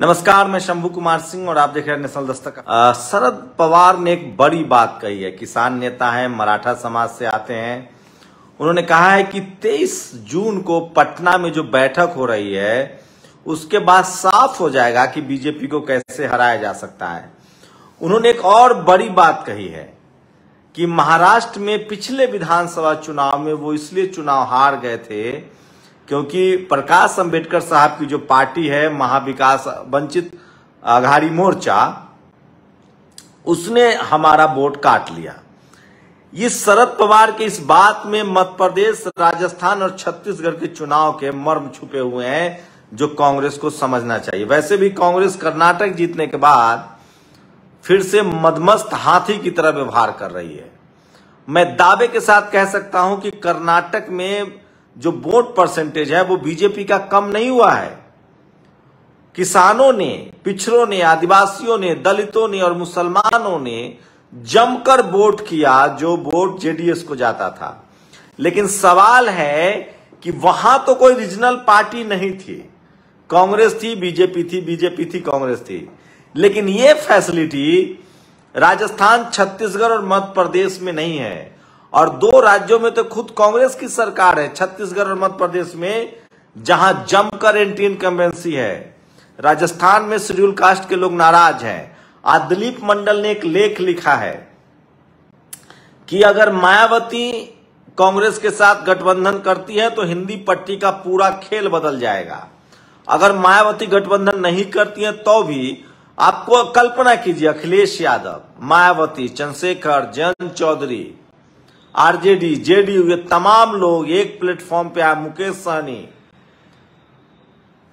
नमस्कार, मैं शंभू कुमार सिंह और आप देख रहे हैं नेशनल दस्तक। शरद पवार ने एक बड़ी बात कही है। किसान नेता हैं, मराठा समाज से आते हैं। उन्होंने कहा है कि 23 जून को पटना में जो बैठक हो रही है उसके बाद साफ हो जाएगा कि बीजेपी को कैसे हराया जा सकता है। उन्होंने एक और बड़ी बात कही है कि महाराष्ट्र में पिछले विधानसभा चुनाव में वो इसलिए चुनाव हार गए थे क्योंकि प्रकाश अंबेडकर साहब की जो पार्टी है महाविकास वंचित आघाड़ी मोर्चा, उसने हमारा वोट काट लिया। ये शरद पवार के इस बात में मध्य प्रदेश, राजस्थान और छत्तीसगढ़ के चुनाव के मर्म छुपे हुए हैं जो कांग्रेस को समझना चाहिए। वैसे भी कांग्रेस कर्नाटक जीतने के बाद फिर से मदमस्त हाथी की तरह व्यवहार कर रही है। मैं दावे के साथ कह सकता हूं कि कर्नाटक में जो वोट परसेंटेज है वो बीजेपी का कम नहीं हुआ है। किसानों ने, पिछड़ों ने, आदिवासियों ने, दलितों ने और मुसलमानों ने जमकर वोट किया जो वोट जेडीएस को जाता था। लेकिन सवाल है कि वहां तो कोई रीजनल पार्टी नहीं थी। कांग्रेस थी, बीजेपी थी, बीजेपी थी, कांग्रेस थी। लेकिन ये फैसिलिटी राजस्थान, छत्तीसगढ़ और मध्य प्रदेश में नहीं है। और 2 राज्यों में तो खुद कांग्रेस की सरकार है, छत्तीसगढ़ और मध्य प्रदेश में, जहां जमकर एंटी इनकम्बेंसी है। राजस्थान में शेड्यूल कास्ट के लोग नाराज हैं। आज दिलीप मंडल ने एक लेख लिखा है कि अगर मायावती कांग्रेस के साथ गठबंधन करती है तो हिंदी पट्टी का पूरा खेल बदल जाएगा। अगर मायावती गठबंधन नहीं करती है तो भी आपको कल्पना कीजिए, अखिलेश यादव, मायावती, चंद्रशेखर, जयंत चौधरी, आरजेडी, जेडीयू, ये तमाम लोग एक प्लेटफॉर्म पे आए। मुकेश सहनी,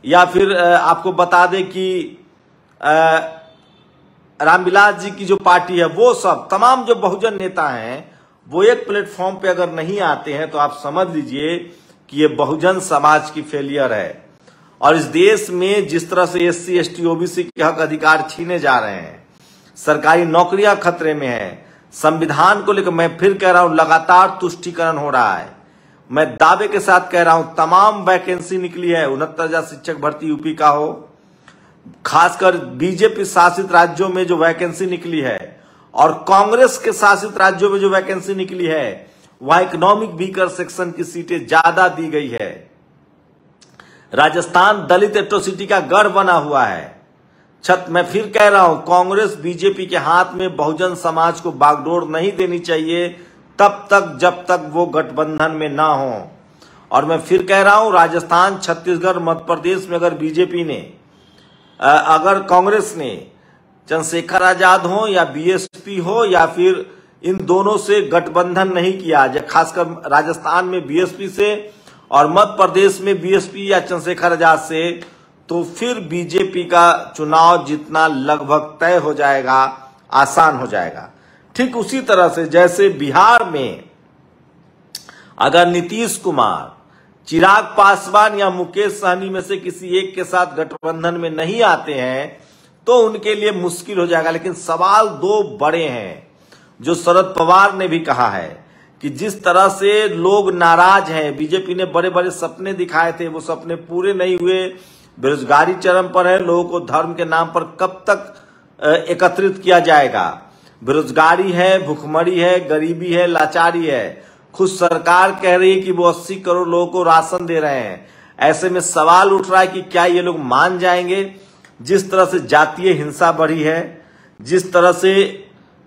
या फिर आपको बता दें कि रामविलास जी की जो पार्टी है, वो सब तमाम जो बहुजन नेता हैं वो एक प्लेटफॉर्म पे अगर नहीं आते हैं तो आप समझ लीजिए कि ये बहुजन समाज की फेलियर है। और इस देश में जिस तरह से एससी, एसटी, ओबीसी के हक अधिकार छीने जा रहे हैं, सरकारी नौकरियां खतरे में है, संविधान को लेकर मैं फिर कह रहा हूं लगातार तुष्टीकरण हो रहा है। मैं दावे के साथ कह रहा हूं तमाम वैकेंसी निकली है। 69,000 शिक्षक भर्ती यूपी का हो, खासकर बीजेपी शासित राज्यों में जो वैकेंसी निकली है और कांग्रेस के शासित राज्यों में जो वैकेंसी निकली है, वहां इकोनॉमिक वीकर सेक्शन की सीटें ज्यादा दी गई है। राजस्थान दलित एट्रोसिटी का गढ़ बना हुआ है। मैं फिर कह रहा हूं, कांग्रेस बीजेपी के हाथ में बहुजन समाज को बागडोर नहीं देनी चाहिए तब तक जब तक वो गठबंधन में ना हो। और मैं फिर कह रहा हूं, राजस्थान, छत्तीसगढ़, मध्य प्रदेश में अगर बीजेपी ने, अगर कांग्रेस ने चंद्रशेखर आजाद हो या बीएसपी हो या फिर इन दोनों से गठबंधन नहीं किया, खासकर राजस्थान में बीएसपी से और मध्य प्रदेश में बीएसपी या चंद्रशेखर आजाद से, तो फिर बीजेपी का चुनाव जीतना लगभग तय हो जाएगा, आसान हो जाएगा। ठीक उसी तरह से जैसे बिहार में अगर नीतीश कुमार, चिराग पासवान या मुकेश सहनी में से किसी एक के साथ गठबंधन में नहीं आते हैं तो उनके लिए मुश्किल हो जाएगा। लेकिन सवाल 2 बड़े हैं जो शरद पवार ने भी कहा है कि जिस तरह से लोग नाराज हैं, बीजेपी ने बड़े बड़े सपने दिखाए थे, वो सपने पूरे नहीं हुए, बेरोजगारी चरम पर है, लोगों को धर्म के नाम पर कब तक एकत्रित किया जाएगा। बेरोजगारी है, भुखमरी है, गरीबी है, लाचारी है। खुद सरकार कह रही है कि वो 80 करोड़ लोगों को राशन दे रहे हैं। ऐसे में सवाल उठ रहा है कि क्या ये लोग मान जाएंगे? जिस तरह से जातीय हिंसा बढ़ी है, जिस तरह से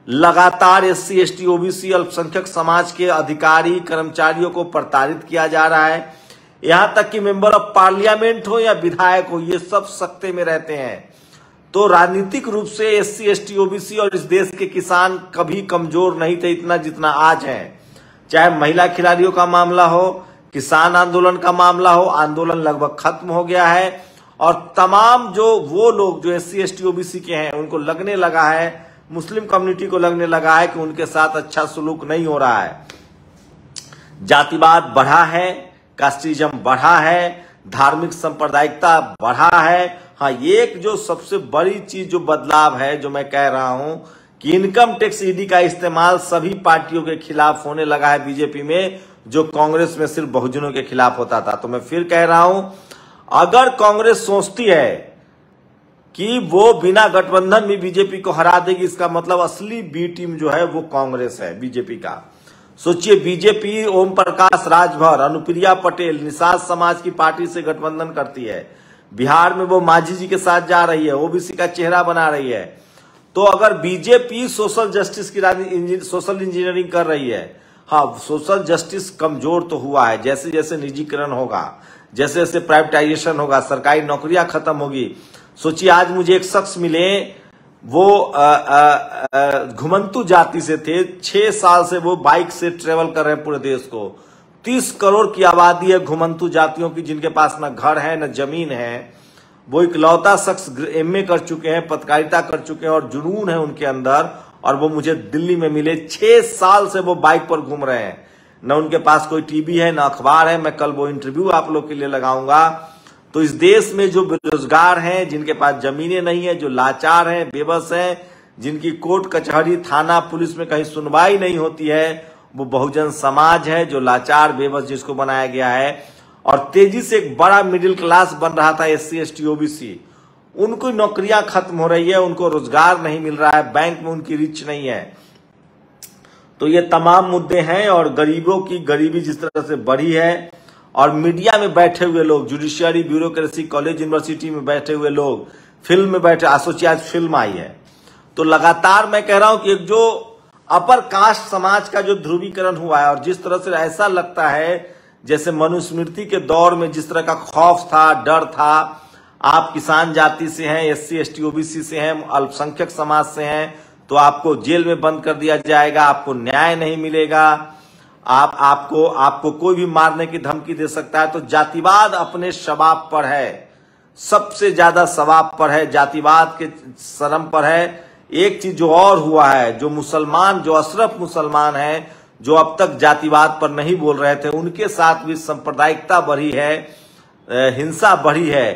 लगातार एससी, एसटी, ओबीसी, अल्पसंख्यक समाज के अधिकारी, कर्मचारियों को प्रताड़ित किया जा रहा है, यहां तक कि मेंबर ऑफ पार्लियामेंट हो या विधायक हो, ये सब सत्ते में रहते हैं। तो राजनीतिक रूप से एससी, एसटी, ओबीसी और इस देश के किसान कभी कमजोर नहीं थे इतना जितना आज है। चाहे महिला खिलाड़ियों का मामला हो, किसान आंदोलन का मामला हो, आंदोलन लगभग खत्म हो गया है। और तमाम जो वो लोग जो एससी, एसटी, ओबीसी के हैं, उनको लगने लगा है, मुस्लिम कम्युनिटी को लगने लगा है कि उनके साथ अच्छा सलूक नहीं हो रहा है। जातिवाद बढ़ा है, कास्टिज्म बढ़ा है, धार्मिक सांप्रदायिकता बढ़ा है। हाँ, एक जो सबसे बड़ी चीज जो बदलाव है, जो मैं कह रहा हूं कि इनकम टैक्स ईडी का इस्तेमाल सभी पार्टियों के खिलाफ होने लगा है बीजेपी में, जो कांग्रेस में सिर्फ बहुजनों के खिलाफ होता था। तो मैं फिर कह रहा हूं, अगर कांग्रेस सोचती है कि वो बिना गठबंधन भी बीजेपी को हरा देगी। इसका मतलब असली बी टीम जो है वो कांग्रेस है बीजेपी का। सोचिए, बीजेपी ओम प्रकाश राजभर, अनुप्रिया पटेल, निषाद समाज की पार्टी से गठबंधन करती है। बिहार में वो मांझी जी के साथ जा रही है, ओबीसी का चेहरा बना रही है। तो अगर बीजेपी सोशल जस्टिस की सोशल इंजीनियरिंग कर रही है, हाँ, सोशल जस्टिस कमजोर तो हुआ है। जैसे जैसे निजीकरण होगा, जैसे जैसे प्राइवेटाइजेशन होगा, सरकारी नौकरियां खत्म होगी। सोचिए, आज मुझे एक शख्स मिले, वो घुमंतु जाति से थे। 6 साल से वो बाइक से ट्रेवल कर रहे हैं पूरे देश को। 30 करोड़ की आबादी है घुमंतु जातियों की, जिनके पास न घर है न जमीन है। वो इकलौता शख्स एमए कर चुके हैं, पत्रकारिता कर चुके हैं और जुनून है उनके अंदर। और वो मुझे दिल्ली में मिले। 6 साल से वो बाइक पर घूम रहे हैं। न उनके पास कोई टीवी है, न अखबार है। मैं कल वो इंटरव्यू आप लोग के लिए लगाऊंगा। तो इस देश में जो बेरोजगार हैं, जिनके पास जमीनें नहीं है, जो लाचार हैं, बेबस हैं, जिनकी कोर्ट कचहरी थाना पुलिस में कहीं सुनवाई नहीं होती है, वो बहुजन समाज है, जो लाचार बेबस जिसको बनाया गया है। और तेजी से एक बड़ा मिडिल क्लास बन रहा था, एससी एसटी ओबीसी, उनको नौकरियां खत्म हो रही है, उनको रोजगार नहीं मिल रहा है, बैंक में उनकी रीच नहीं है। तो ये तमाम मुद्दे हैं। और गरीबों की गरीबी जिस तरह से बढ़ी है, और मीडिया में बैठे हुए लोग, जुडिशियरी, ब्यूरोक्रेसी, कॉलेज यूनिवर्सिटी में बैठे हुए लोग, फिल्म में बैठे, सोचिए आज फिल्म आई है। तो लगातार मैं कह रहा हूं कि एक जो अपर कास्ट समाज का जो ध्रुवीकरण हुआ है, और जिस तरह से ऐसा लगता है जैसे मनुस्मृति के दौर में जिस तरह का खौफ था, डर था, आप किसान जाति से हैं, एससी एसटी ओबीसी से हैं, अल्पसंख्यक समाज से हैं, तो आपको जेल में बंद कर दिया जाएगा, आपको न्याय नहीं मिलेगा, आपको कोई भी मारने की धमकी दे सकता है। तो जातिवाद अपने शबाब पर है, सबसे ज्यादा शबाब पर है, जातिवाद के शर्म पर है। एक चीज जो और हुआ है, जो मुसलमान, जो अशरफ मुसलमान हैं, जो अब तक जातिवाद पर नहीं बोल रहे थे, उनके साथ भी सांप्रदायिकता बढ़ी है, हिंसा बढ़ी है।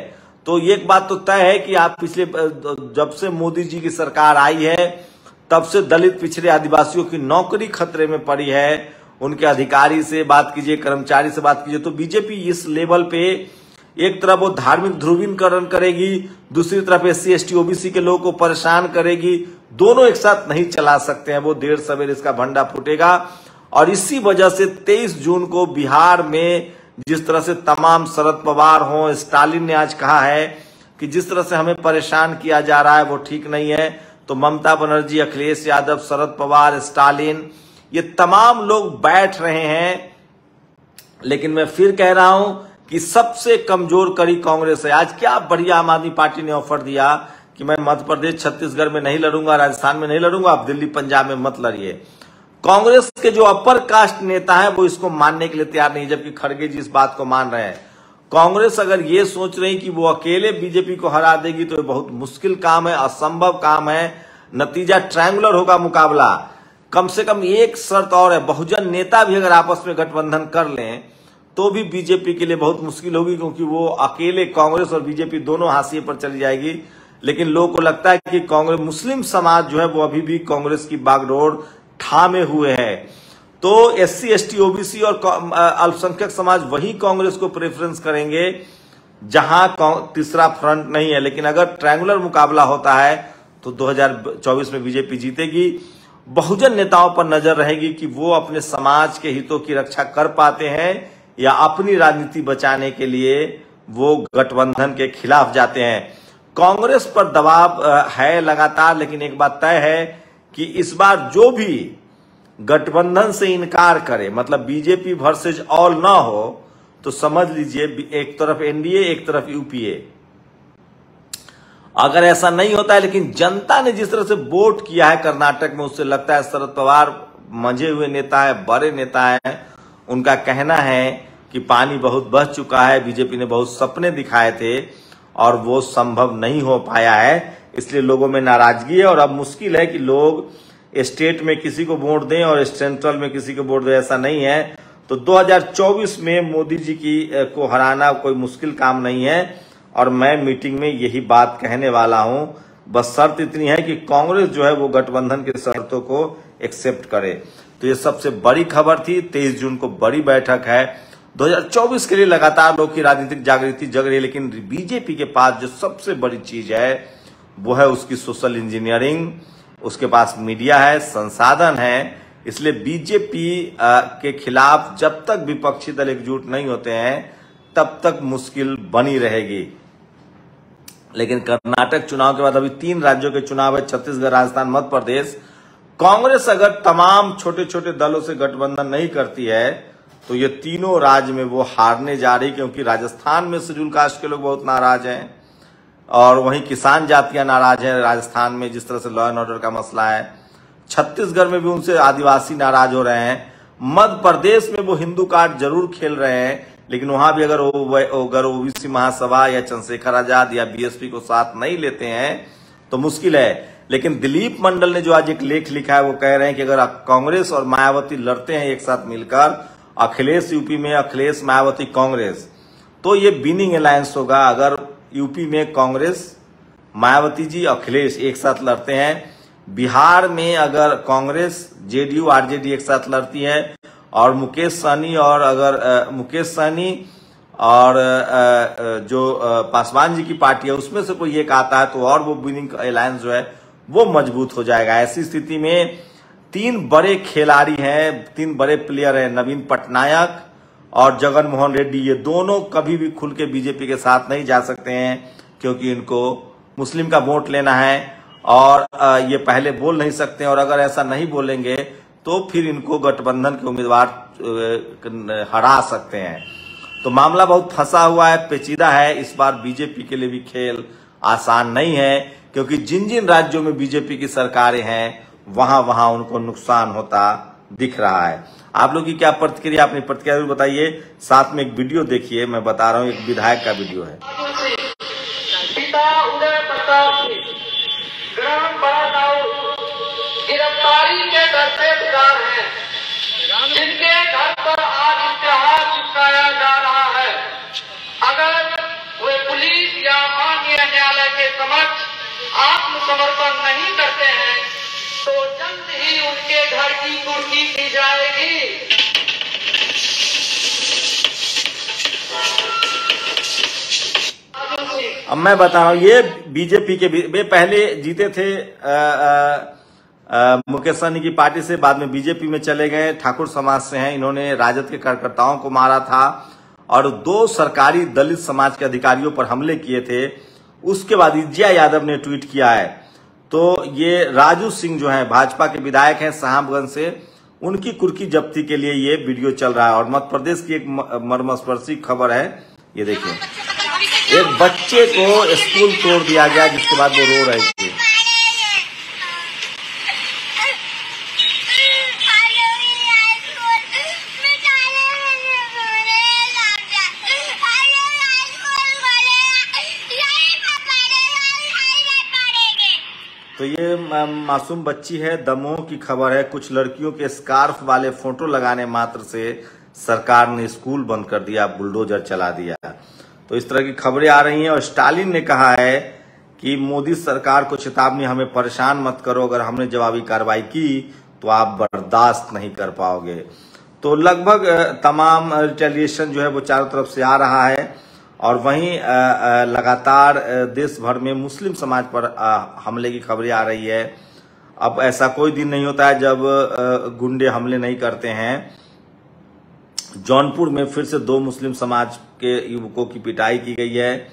तो एक बात तो तय है कि आप पिछले जब से मोदी जी की सरकार आई है, तब से दलित पिछड़े आदिवासियों की नौकरी खतरे में पड़ी है। उनके अधिकारी से बात कीजिए, कर्मचारी से बात कीजिए, तो बीजेपी इस लेवल पे एक तरफ वो धार्मिक ध्रुवीकरण करेगी, दूसरी तरफ एससी एसटी ओबीसी के लोगों को परेशान करेगी। दोनों एक साथ नहीं चला सकते हैं, वो देर सवेर इसका भंडा फूटेगा। और इसी वजह से 23 जून को बिहार में जिस तरह से तमाम शरद पवार हो, स्टालिन ने आज कहा है कि जिस तरह से हमें परेशान किया जा रहा है वो ठीक नहीं है। तो ममता बनर्जी, अखिलेश यादव, शरद पवार, स्टालिन, ये तमाम लोग बैठ रहे हैं। लेकिन मैं फिर कह रहा हूं कि सबसे कमजोर कड़ी कांग्रेस है। आज क्या बढ़िया आम आदमी पार्टी ने ऑफर दिया कि मैं मध्य प्रदेश, छत्तीसगढ़ में नहीं लड़ूंगा, राजस्थान में नहीं लड़ूंगा, आप दिल्ली पंजाब में मत लड़िए। कांग्रेस के जो अपर कास्ट नेता है वो इसको मानने के लिए तैयार नहीं, जबकि खड़गे जी इस बात को मान रहे हैं। कांग्रेस अगर ये सोच रही कि वो अकेले बीजेपी को हरा देगी तो ये बहुत मुश्किल काम है, असंभव काम है। नतीजा ट्रायंगुलर होगा मुकाबला। कम से कम एक शर्त और है, बहुजन नेता भी अगर आपस में गठबंधन कर लें तो भी बीजेपी के लिए बहुत मुश्किल होगी, क्योंकि वो अकेले कांग्रेस और बीजेपी दोनों हाशिए पर चली जाएगी। लेकिन लोगों को लगता है कि कांग्रेस, मुस्लिम समाज जो है वो अभी भी कांग्रेस की बागडोर थामे हुए है। तो एससी एसटी ओबीसी और अल्पसंख्यक समाज वही कांग्रेस को प्रेफरेंस करेंगे जहां तीसरा फ्रंट नहीं है। लेकिन अगर ट्रायंगुलर मुकाबला होता है तो 2024 में बीजेपी जीतेगी। बहुजन नेताओं पर नजर रहेगी कि वो अपने समाज के हितों की रक्षा कर पाते हैं या अपनी राजनीति बचाने के लिए वो गठबंधन के खिलाफ जाते हैं। कांग्रेस पर दबाव है लगातार, लेकिन एक बात तय है कि इस बार जो भी गठबंधन से इनकार करे, मतलब बीजेपी वर्सेज ऑल ना हो, तो समझ लीजिए एक तरफ एनडीए, एक तरफ यूपीए। अगर ऐसा नहीं होता है, लेकिन जनता ने जिस तरह से वोट किया है कर्नाटक में, उससे लगता है शरद पवार मंझे हुए नेता है, बड़े नेता है। उनका कहना है कि पानी बहुत बह चुका है, बीजेपी ने बहुत सपने दिखाए थे और वो संभव नहीं हो पाया है, इसलिए लोगों में नाराजगी है। और अब मुश्किल है कि लोग स्टेट में किसी को वोट दें और सेंट्रल में किसी को वोट दें, ऐसा नहीं है। तो 2024 में मोदी जी को हराना कोई मुश्किल काम नहीं है। और मैं मीटिंग में यही बात कहने वाला हूं, बस शर्त इतनी है कि कांग्रेस जो है वो गठबंधन की शर्तों को एक्सेप्ट करे। तो ये सबसे बड़ी खबर थी। 23 जून को बड़ी बैठक है। 2024 के लिए लगातार लोग की राजनीतिक जागृति जग रही है, लेकिन बीजेपी के पास जो सबसे बड़ी चीज है वो है उसकी सोशल इंजीनियरिंग, उसके पास मीडिया है, संसाधन है। इसलिए बीजेपी के खिलाफ जब तक विपक्षी दल एकजुट नहीं होते हैं तब तक मुश्किल बनी रहेगी। लेकिन कर्नाटक चुनाव के बाद अभी 3 राज्यों के चुनाव है, छत्तीसगढ़, राजस्थान, मध्य प्रदेश। कांग्रेस अगर तमाम छोटे छोटे दलों से गठबंधन नहीं करती है तो ये तीनों राज्य में वो हारने जा रही, क्योंकि राजस्थान में शेड्यूल कास्ट के लोग बहुत नाराज हैं और वहीं किसान जातियां नाराज हैं राजस्थान में, जिस तरह से लॉ एंड ऑर्डर का मसला है। छत्तीसगढ़ में भी उनसे आदिवासी नाराज हो रहे हैं। मध्य प्रदेश में वो हिंदू कार्ड जरूर खेल रहे हैं, लेकिन वहां भी अगर ओबीसी महासभा या चंद्रशेखर आजाद या बीएसपी को साथ नहीं लेते हैं तो मुश्किल है। लेकिन दिलीप मंडल ने जो आज एक लेख लिखा है वो कह रहे हैं कि अगर कांग्रेस और मायावती लड़ते हैं एक साथ मिलकर, अखिलेश यूपी में, अखिलेश मायावती कांग्रेस, तो ये विनिंग अलायंस होगा। अगर यूपी में कांग्रेस, मायावती जी, अखिलेश एक साथ लड़ते हैं, बिहार में अगर कांग्रेस, जेडीयू, आरजेडी एक साथ लड़ती है और मुकेश सहनी और जो पासवान जी की पार्टी है उसमें से कोई एक आता है तो और वो विनिंग अलायंस जो है वो मजबूत हो जाएगा। ऐसी स्थिति में 3 बड़े खिलाड़ी हैं, 3 बड़े प्लेयर हैं, नवीन पटनायक और जगन मोहन रेड्डी। ये दोनों कभी भी खुल के बीजेपी के साथ नहीं जा सकते हैं, क्योंकि इनको मुस्लिम का वोट लेना है और ये पहले बोल नहीं सकते, और अगर ऐसा नहीं बोलेंगे तो फिर इनको गठबंधन के उम्मीदवार हरा सकते हैं। तो मामला बहुत फंसा हुआ है, पेचीदा है। इस बार बीजेपी के लिए भी खेल आसान नहीं है, क्योंकि जिन जिन राज्यों में बीजेपी की सरकारें हैं वहां वहां उनको नुकसान होता दिख रहा है। आप लोग की क्या प्रतिक्रिया, अपनी प्रतिक्रिया जरूर बताइए। साथ में एक वीडियो देखिए, मैं बता रहा हूं, एक विधायक का वीडियो है। गिरफ्तारी के डर से बेकार हैं, जिनके घर पर आज इश्तेहार चिपकाया जा रहा है। अगर वे पुलिस या माननीय न्यायालय के समक्ष आत्मसमर्पण नहीं करते हैं तो जल्द ही उनके घर की कुर्की की जाएगी। अब मैं बता रहा हूं, ये बीजेपी के वे पहले जीते थे मुकेश सहनी की पार्टी से, बाद में बीजेपी में चले गए, ठाकुर समाज से हैं। इन्होंने राजद के कार्यकर्ताओं को मारा था और 2 सरकारी दलित समाज के अधिकारियों पर हमले किए थे। उसके बाद इज्जिया यादव ने ट्वीट किया है। तो ये राजू सिंह जो है, भाजपा के विधायक हैं साहबगंज से, उनकी कुर्की जब्ती के लिए ये वीडियो चल रहा है। और मध्य प्रदेश की एक मर्मस्पर्शी खबर है, ये देखिए, एक बच्चे को स्कूल तोड़ दिया गया जिसके बाद वो रो रहे थे। तो ये मासूम बच्ची है, दमोह की खबर है। कुछ लड़कियों के स्कार्फ वाले फोटो लगाने मात्र से सरकार ने स्कूल बंद कर दिया, बुलडोजर चला दिया। तो इस तरह की खबरें आ रही हैं। और स्टालिन ने कहा है कि मोदी सरकार को चेतावनी, हमें परेशान मत करो, अगर हमने जवाबी कार्रवाई की तो आप बर्दाश्त नहीं कर पाओगे। तो लगभग तमाम रिटेलिएशन जो है वो चारों तरफ से आ रहा है। और वहीं लगातार देश भर में मुस्लिम समाज पर हमले की खबरें आ रही है। अब ऐसा कोई दिन नहीं होता है जब गुंडे हमले नहीं करते हैं। जौनपुर में फिर से 2 मुस्लिम समाज के युवकों की पिटाई की गई है,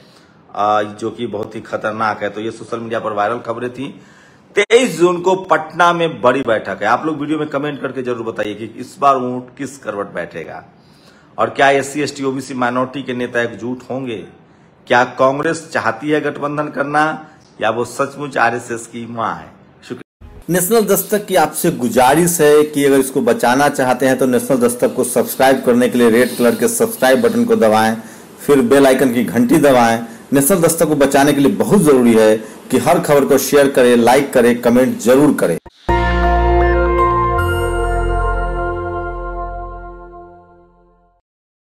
जो कि बहुत ही खतरनाक है। तो ये सोशल मीडिया पर वायरल खबरें थी। 23 जून को पटना में बड़ी बैठक है। आप लोग वीडियो में कमेंट करके जरूर बताइए कि इस बार ऊंट किस करवट बैठेगा, और क्या SC ST OBC माइनॉरिटी के नेता एकजुट होंगे? क्या कांग्रेस चाहती है गठबंधन करना, या वो सचमुच RSS की मां है? शुक्रिया। नेशनल दस्तक की आपसे गुजारिश है कि अगर इसको बचाना चाहते हैं तो नेशनल दस्तक को सब्सक्राइब करने के लिए रेड कलर के सब्सक्राइब बटन को दबाएं, फिर बेल आइकन की घंटी दबाएं। नेशनल दस्तक को बचाने के लिए बहुत जरूरी है कि हर खबर को शेयर करें, लाइक करें, कमेंट जरूर करें।